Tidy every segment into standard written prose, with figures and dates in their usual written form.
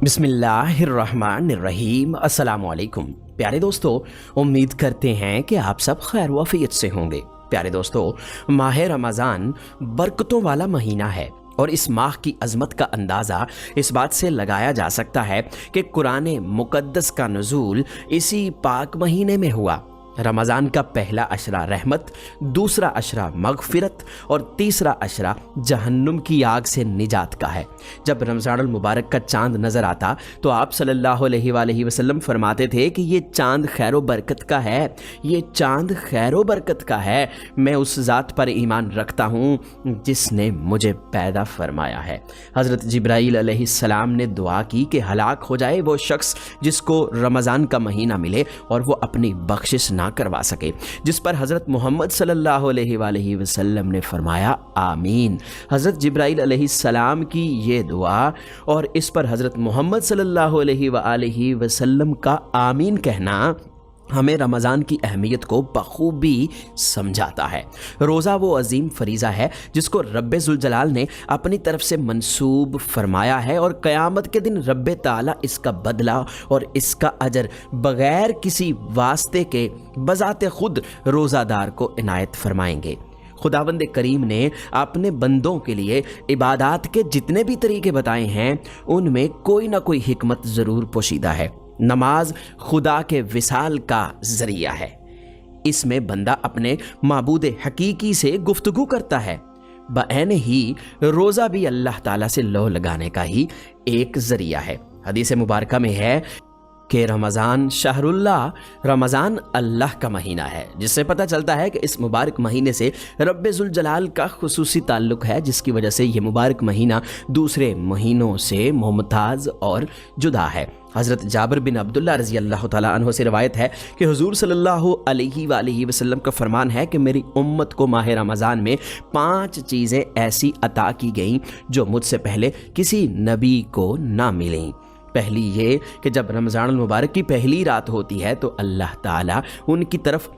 बिस्मिल्लाहिर्रहमानिर्रहीम। अस्सलाम वालेकुम। प्यारे दोस्तों, उम्मीद करते हैं कि आप सब खैर वफ़ियत से होंगे। प्यारे दोस्तों, माह रमज़ान बरकतों वाला महीना है और इस माह की अज़मत का अंदाज़ा इस बात से लगाया जा सकता है कि कुरान मुक़द्दस का नुज़ूल इसी पाक महीने में हुआ। रमज़ान का पहला अशरा रहमत, दूसरा अशरा मग़फ़िरत और तीसरा अशरा जहन्नुम की आग से निजात का है। जब रमज़ानुल मुबारक का चांद नज़र आता तो आप सल्लल्लाहु अलैहि वसल्लम फरमाते थे कि ये चांद खैर व बरकत का है, ये चांद खैर व बरकत का है। मैं उस ज़ात पर ईमान रखता हूँ जिसने मुझे पैदा फरमाया है। हज़रत जिब्राईल अलैहिस्सलाम ने दुआ की कि हलाक हो जाए वो शख्स जिसको रमज़ान का महीना मिले और वो अपनी बख्शिश ना करवा सके, जिस पर हज़रत मोहम्मद सल्लल्लाहु अलैहि वसल्लम ने फरमाया आमीन। हज़रत जिब्राईल अलैहिस्सलाम की ये दुआ और इस पर हज़रत मोहम्मद सल्लल्लाहु अलैहि वसल्लम का आमीन कहना हमें रमज़ान की अहमियत को बखूबी समझाता है। रोज़ा वो अजीम फरीज़ा है जिसको रब्बे ज़ुल जलाल ने अपनी तरफ से मंसूब फरमाया है और क़यामत के दिन रब्बे ताला इसका बदला और इसका अजर बग़ैर किसी वास्ते के बज़ाते खुद रोज़ादार को इनायत फरमाएंगे। खुदावंद करीम ने अपने बंदों के लिए इबादत के जितने भी तरीके बताए हैं उनमें कोई ना कोई हिकमत ज़रूर पोशीदा है। नमाज खुदा के विसाल का ज़रिया है। इसमें बंदा अपने माबूद हकीकी से गुफ्तगू करता है। बअैन ही रोज़ा भी अल्लाह ताला से लौ लगाने का ही एक ज़रिया है। हदीस मुबारका में है कि रमज़ान शहरुल्लाह, रमज़ान अल्लाह का महीना है, जिससे पता चलता है कि इस मुबारक महीने से रब्बे ज़ुल जलाल का खुसूसी ताल्लुक़ है, जिसकी वजह से ये मुबारक महीना दूसरे महीनों से मुमताज़ और जुदा है। हज़रत जाबिर बिन अब्दुल्ला रज़ी अल्लाह ताला अन्हु से रवायत है कि हुज़ूर सल्लल्लाहु अलैहि वसल्लम का फरमान है कि मेरी उम्मत को माह रमज़ान में 5 चीज़ें ऐसी अता की गईं जो मुझसे पहले किसी नबी को ना मिलीं। पहली ये कि जब रमज़ानुल मुबारक की पहली रात होती है तो अल्लाह ताला उनकी तरफ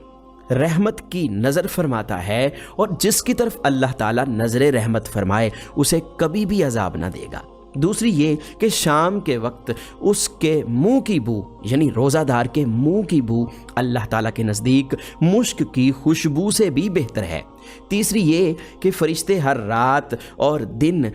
रहमत की नज़र फरमाता है और जिसकी तरफ अल्लाह ताला नज़र रहमत फरमाए उसे कभी भी अजाब ना देगा। दूसरी ये कि शाम के वक्त उसके मुंह की बू, यानी रोज़ादार के मुंह की बू अल्लाह ताला के नज़दीक मुश्क की खुशबू से भी बेहतर है। तीसरी ये कि फ़रिश्ते हर रात और दिन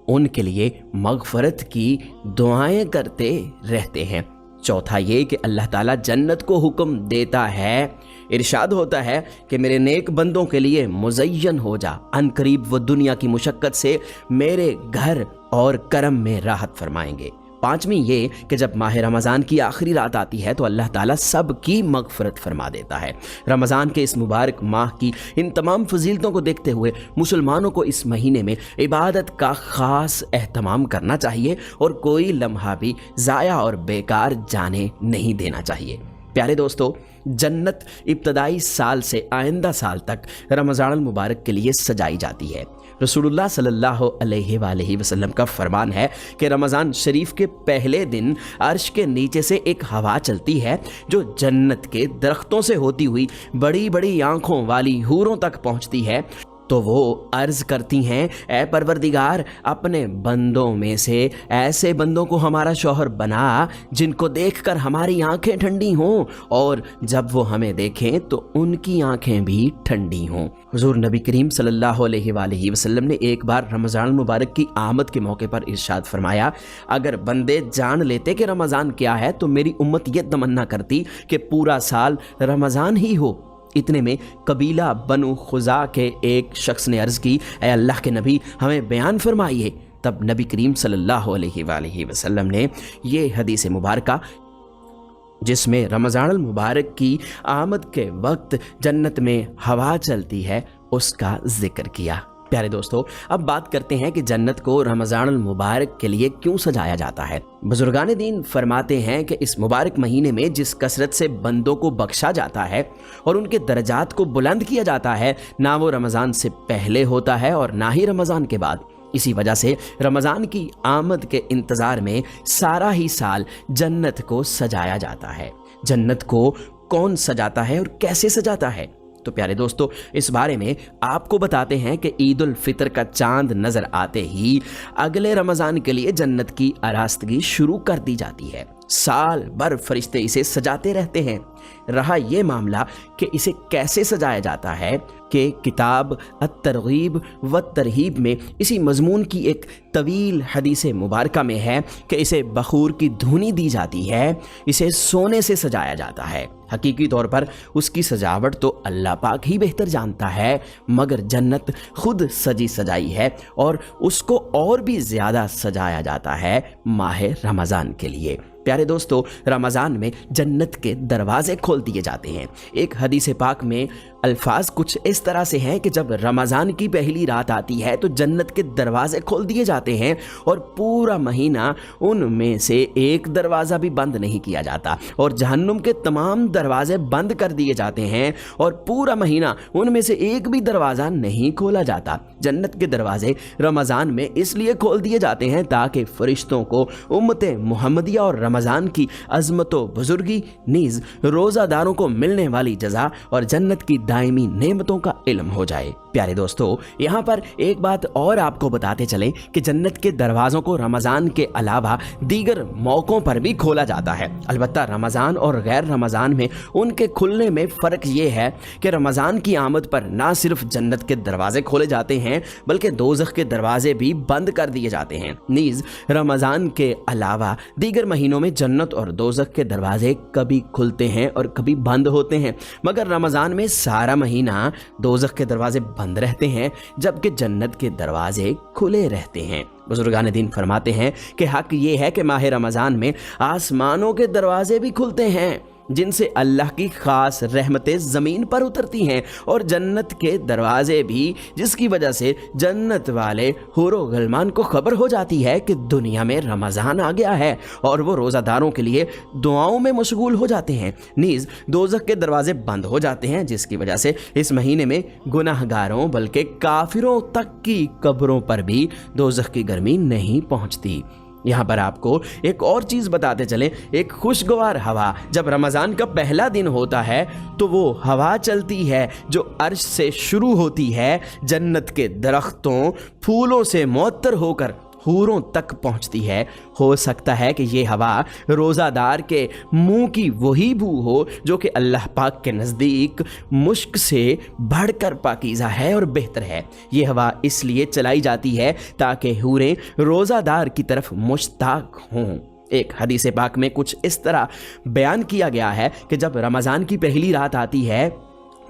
उनके लिए मग़फ़रत की दुआएं करते रहते हैं। चौथा ये कि अल्लाह ताला जन्नत को हुक्म देता है, इरशाद होता है कि मेरे नेक बंदों के लिए मुज़य्यन हो जा, अनकरीब वो दुनिया की मुशक्क़त से मेरे घर और करम में राहत फरमाएंगे। पाँचवीं ये कि जब माह रमज़ान की आखिरी रात आती है तो अल्लाह ताला सब की मग़फ़रत फरमा देता है। रमज़ान के इस मुबारक माह की इन तमाम फजीलतों को देखते हुए मुसलमानों को इस महीने में इबादत का ख़ास एहतमाम करना चाहिए और कोई लम्हा भी ज़ाया और बेकार जाने नहीं देना चाहिए। प्यारे दोस्तों, जन्नत इब्तदाई साल से आइंदा साल तक रमज़ानुल मुबारक के लिए सजाई जाती है। रसूलुल्लाह सल्लल्लाहु अलैहि वसल्लम का फरमान है कि रमज़ान शरीफ के पहले दिन अर्श के नीचे से एक हवा चलती है जो जन्नत के दरख्तों से होती हुई बड़ी बड़ी आँखों वाली हूरों तक पहुँचती है तो वो अर्ज़ करती हैं, ए परवरदिगार, अपने बंदों में से ऐसे बंदों को हमारा शौहर बना जिनको देखकर हमारी आंखें ठंडी हों और जब वो हमें देखें तो उनकी आंखें भी ठंडी हों। हुज़ूर नबी करीम सल्लल्लाहु अलैहि वसल्लम ने एक बार रमज़ान मुबारक की आमद के मौके पर इरशाद फरमाया, अगर बंदे जान लेते कि रमज़ान क्या है तो मेरी उम्मत ये तमन्ना करती कि पूरा साल रमज़ान ही हो। इतने में कबीला बनु खुज़ा के एक शख्स ने अर्ज़ की, ऐ अल्लाह के नबी, हमें बयान फरमाइए। तब नबी करीम सल्लल्लाहु अलैहि वसल्लम ने ये हदीस मुबारका, जिसमें रमज़ानुल मुबारक की आमद के वक्त जन्नत में हवा चलती है, उसका ज़िक्र किया। प्यारे दोस्तों, अब बात करते हैं कि जन्नत को रमज़ानुल मुबारक के लिए क्यों सजाया जाता है। बुजुर्गान दीन फरमाते हैं कि इस मुबारक महीने में जिस कसरत से बंदों को बख्शा जाता है और उनके दर्जात को बुलंद किया जाता है, ना वो रमज़ान से पहले होता है और ना ही रमज़ान के बाद। इसी वजह से रमज़ान की आमद के इंतज़ार में सारा ही साल जन्नत को सजाया जाता है। जन्नत को कौन सजाता है और कैसे सजाता है? तो प्यारे दोस्तों, इस बारे में आपको बताते हैं कि ईद उल फितर का चांद नजर आते ही अगले रमज़ान के लिए जन्नत की आरास्तगी शुरू कर दी जाती है। साल भर फरिश्ते इसे सजाते रहते हैं। रहा ये मामला कि इसे कैसे सजाया जाता है कि किताब अत-तरगीब व तरहीब में इसी मजमून की एक तवील हदीस मुबारका में है कि इसे बखूर की धुनी दी जाती है, इसे सोने से सजाया जाता है। हकीकी तौर पर उसकी सजावट तो अल्लाह पाक ही बेहतर जानता है, मगर जन्नत खुद सजी सजाई है और उसको और भी ज़्यादा सजाया जाता है माह रमज़ान के लिए। प्यारे दोस्तों, रमज़ान में जन्नत के दरवाज़े खोल दिए जाते हैं। एक हदीस पाक में अल्फाज कुछ इस तरह से हैं कि जब रमज़ान की पहली रात आती है तो जन्नत के दरवाज़े खोल दिए जाते हैं और पूरा महीना उनमें से एक दरवाज़ा भी बंद नहीं किया जाता और जहन्नुम के तमाम दरवाज़े बंद कर दिए जाते हैं और पूरा महीना उनमें से एक भी दरवाज़ा नहीं खोला जाता। जन्नत के दरवाज़े रमज़ान में इसलिए खोल दिए जाते हैं ताकि फरिश्तों को उम्मत मुहम्मदिया और रमज़ान की अज़मत व बुजुर्गी नीज़ रोज़ादारों को मिलने वाली जज़ा और जन्नत की दायमी नेमतों का इल्म हो जाए। प्यारे दोस्तों, यहाँ पर एक बात और आपको बताते चले कि जन्नत के दरवाज़ों को रमज़ान के अलावा दीगर मौक़ों पर भी खोला जाता है। अलबत्ता रमज़ान और गैर रमज़ान में उनके खुलने में फ़र्क ये है कि रमज़ान की आमद पर ना सिर्फ जन्नत के दरवाज़े खोले जाते हैं बल्कि दोज़ख के दरवाज़े भी बंद कर दिए जाते हैं। नीज़ रमज़ान के अलावा दीगर महीनों में जन्नत और दोज़ख के दरवाज़े कभी खुलते हैं और कभी बंद होते हैं, मगर रमज़ान में सारा महीना दोज़ख के दरवाज़े बंद रहते हैं जबकि जन्नत के दरवाजे खुले रहते हैं। बुजुर्गान दीन फरमाते हैं कि हक ये है कि माह रमज़ान में आसमानों के दरवाजे भी खुलते हैं जिनसे अल्लाह की ख़ास रहमतें ज़मीन पर उतरती हैं और जन्नत के दरवाजे भी, जिसकी वजह से जन्नत वाले हुरो गलमान को खबर हो जाती है कि दुनिया में रमज़ान आ गया है और वो रोज़ादारों के लिए दुआओं में मशगूल हो जाते हैं। नीज़ दोज़ख के दरवाजे बंद हो जाते हैं जिसकी वजह से इस महीने में गुनाहगारों बल्कि काफिरों तक की कब्रों पर भी दोज़ख की गर्मी नहीं पहुँचती। यहाँ पर आपको एक और चीज़ बताते चले, एक खुशगवार हवा जब रमज़ान का पहला दिन होता है तो वो हवा चलती है जो अर्श से शुरू होती है, जन्नत के दरख्तों फूलों से मुअत्तर होकर हूरों तक पहुंचती है। हो सकता है कि ये हवा रोज़ादार के मुंह की वही बू हो जो कि अल्लाह पाक के नज़दीक मुश्क से बढ़कर पाकीज़ा है और बेहतर है। ये हवा इसलिए चलाई जाती है ताकि हूरें रोज़ादार की तरफ मुश्ताक हों। एक हदीस पाक में कुछ इस तरह बयान किया गया है कि जब रमज़ान की पहली रात आती है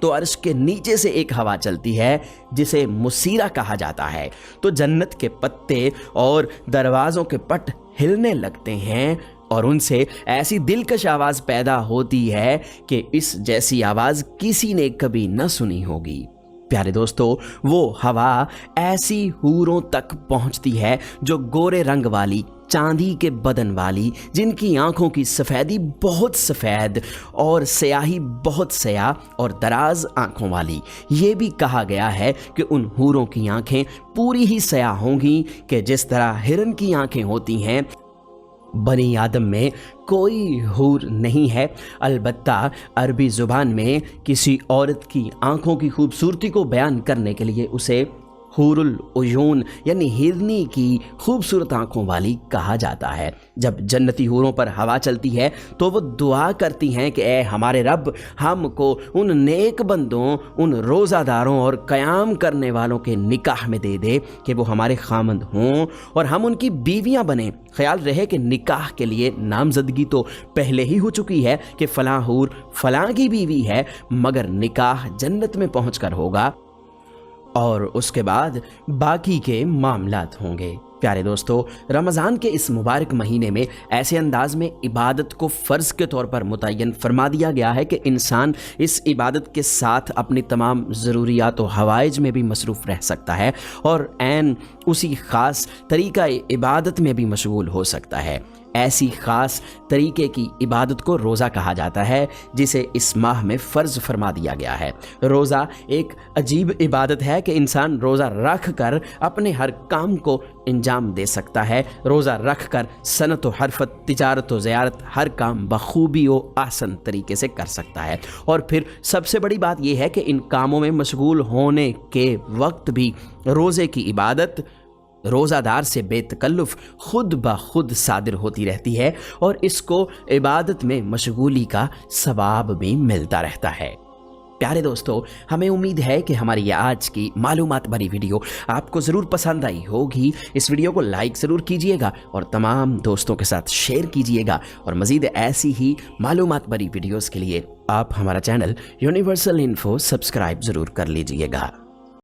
तो अर्श के नीचे से एक हवा चलती है जिसे मुसीरा कहा जाता है, तो जन्नत के पत्ते और दरवाज़ों के पट हिलने लगते हैं और उनसे ऐसी दिलकश आवाज़ पैदा होती है कि इस जैसी आवाज़ किसी ने कभी न सुनी होगी। प्यारे दोस्तों, वो हवा ऐसी हूरों तक पहुंचती है जो गोरे रंग वाली, चांदी के बदन वाली, जिनकी आंखों की सफ़ेदी बहुत सफ़ेद और स्याही बहुत स्याह और दराज आंखों वाली। ये भी कहा गया है कि उन हूरों की आंखें पूरी ही स्याह होंगी कि जिस तरह हिरन की आंखें होती हैं। बनी आदम में कोई हूर नहीं है, अलबत्ता अरबी ज़ुबान में किसी औरत की आंखों की खूबसूरती को बयान करने के लिए उसे हूरुल उयून यानी हिरनी की खूबसूरत आंखों वाली कहा जाता है। जब जन्नती हूरों पर हवा चलती है तो वो दुआ करती हैं कि ए हमारे रब, हमको उन नेक बंदों, उन रोज़ादारों और क़याम करने वालों के निकाह में दे दे कि वो हमारे खामंद हों और हम उनकी बीवियां बने। ख्याल रहे कि निकाह के लिए नामजदगी तो पहले ही हो चुकी है कि फ़लाँ हूर फ़लाँ की बीवी है, मगर निकाह जन्नत में पहुँचकर होगा और उसके बाद बाकी के मामलात होंगे। प्यारे दोस्तों, रमज़ान के इस मुबारक महीने में ऐसे अंदाज में इबादत को फ़र्ज़ के तौर पर मुतय्यन फरमा दिया गया है कि इंसान इस इबादत के साथ अपनी तमाम ज़रूरियात व हवाइज में भी मसरूफ़ रह सकता है और ऐन उसी ख़ास तरीक़ा इबादत में भी मशगूल हो सकता है। ऐसी ख़ास तरीके की इबादत को रोज़ा कहा जाता है जिसे इस माह में फ़र्ज़ फरमा दिया गया है। रोज़ा एक अजीब इबादत है कि इंसान रोज़ा रख कर अपने हर काम को انجام دے سکتا ہے۔ روزہ رکھ کر صنعت و حرفت، تجارت و زیارت ہر کام بخوبی و آسن طریقے سے کر سکتا ہے۔ اور پھر سب سے بڑی بات یہ ہے کہ ان کاموں میں مشغول ہونے کے وقت بھی روزے کی عبادت روزہ دار سے بے تکلف خود بخود صادر ہوتی رہتی ہے، اور اس کو عبادت میں مشغولی کا ثواب بھی ملتا رہتا ہے۔ پیارے دوستو، ہمیں امید ہے کہ ہماری یہ آج کی معلومات بھری ویڈیو آپ کو ضرور پسند آئی ہوگی۔ اس ویڈیو کو لائک ضرور کیجئے گا اور تمام دوستوں کے ساتھ شیئر کیجئے گا، اور مزید ایسی ہی معلومات بھری ویڈیوز کے لیے آپ ہمارا چینل یونیورسل انفو سبسکرائب ضرور کر لیجئے گا۔